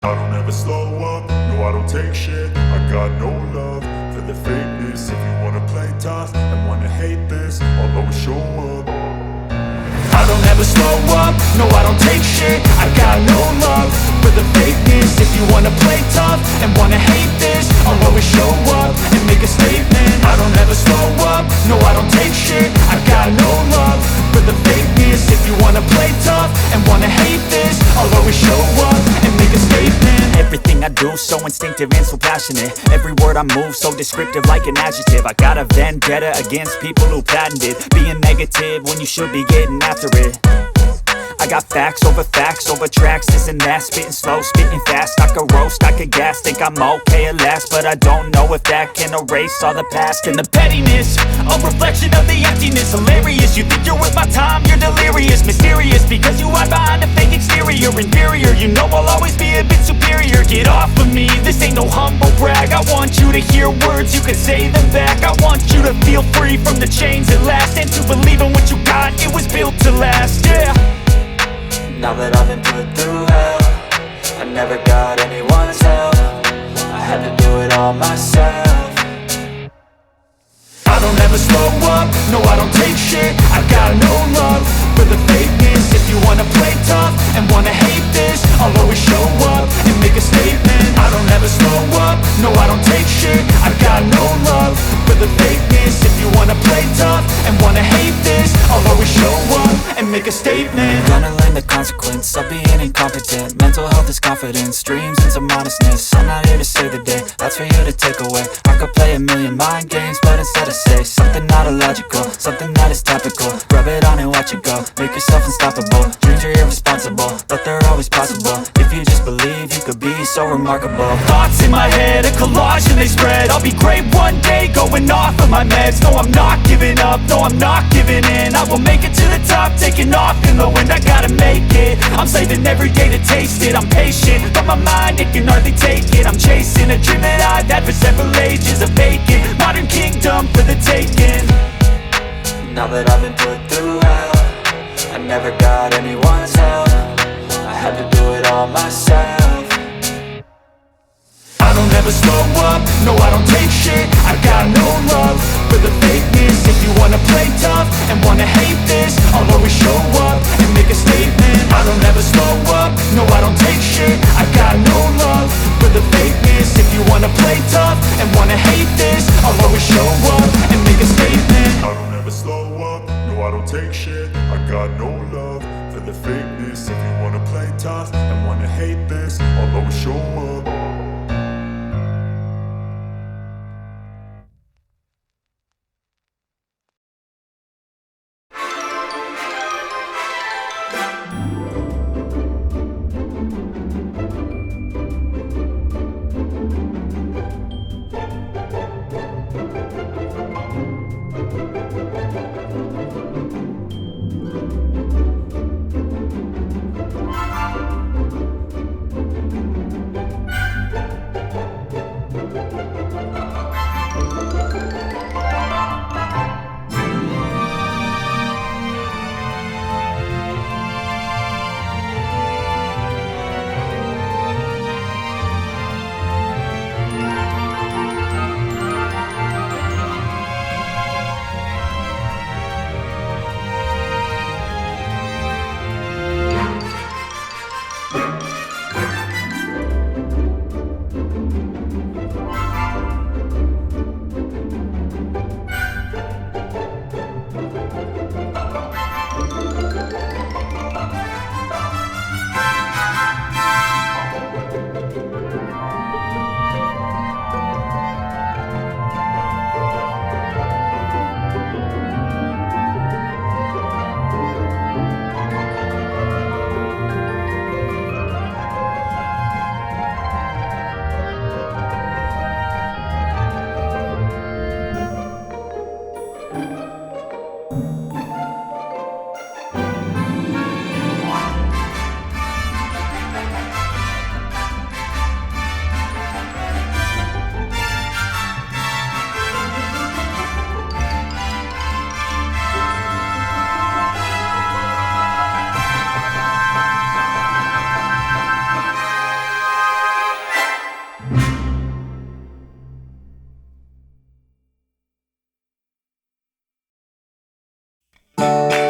I don't ever slow up, no I don't take shit. I got no love for the fakeness. If you wanna play tough and wanna hate this, I'll always show up. I don't ever slow up, no I don't take shit. I got no love for the fakeness. If you wanna play tough and wanna hate this, I'll always show up and make a statement. I don't ever slow up, no I don't take shit. I got no love for the fakeness. If you wanna play tough and wanna hate this, I'll always show up and make a statement. Everything I do so instinctive and so passionate. Every word I move so descriptive like an adjective. I got a vendetta against people who patented being negative when you should be getting after it. I got facts over tracks, this and that. Spitting slow, spitting fast. I could roast, I could gas. Think I'm okay at last, but I don't know if that can erase all the past. And the pettiness, a reflection of the emptiness. Hilarious, you think you're worth my time, you're delirious. Mysterious, because you hide behind a fake exterior. Inferior, you know I'll always be a bit superior. Get off of me, this ain't no humble brag. I want you to hear words, you can say them back. I want you to feel free from the chains at last, and to believe in what you got, it was built to last, yeah. Now that I've been put through hell, I never got anyone's help. I had to do it all myself. I don't ever slow up, no I don't take shit. I got no love for the fakeness. If you wanna play tough and wanna hate this, I'll always show up and make a statement. I don't ever slow up, no I don't take shit. I got no love for the fakeness. If you wanna play tough and wanna hate this, I'll always show up and make a statement. Gonna learn the consequence of being incompetent. Mental health is confidence, dreams and some modestness. I'm not here to save the day, that's for you to take away. I could play a million mind games, but instead I say something not illogical, something that is topical. Rub it on and watch it go, make yourself unstoppable. Dreams are irresponsible, but they're always possible. If you just believe, you could be so remarkable. Thoughts in my head, a collage and they spread. I'll be great one day, going off of my meds. No, I'm not giving up, no, I'm not giving in. I will make it to the top, taking off in the wind. I gotta make it, I'm saving every day to taste it. I'm patient, but my mind, it can hardly take it. I'm chasing a dream that I've had for several ages. A vacant, modern kingdom for the taking. Now that I've been put through hell, I never got anyone's help. I had to do it all myself. I don't ever slow up, no I don't take shit. I got no love for the fakeness. If you wanna play tough and wanna hate this, I'll always show up and make a statement. I don't ever slow up, no I don't take shit. I got no love for the fakeness. If you wanna play tough and wanna hate this, I'll always show up and make a statement. I don't ever slow up, no I don't take shit. I got no love for the fakeness. If you wanna play tough and wanna hate this, I'll always show up. We'll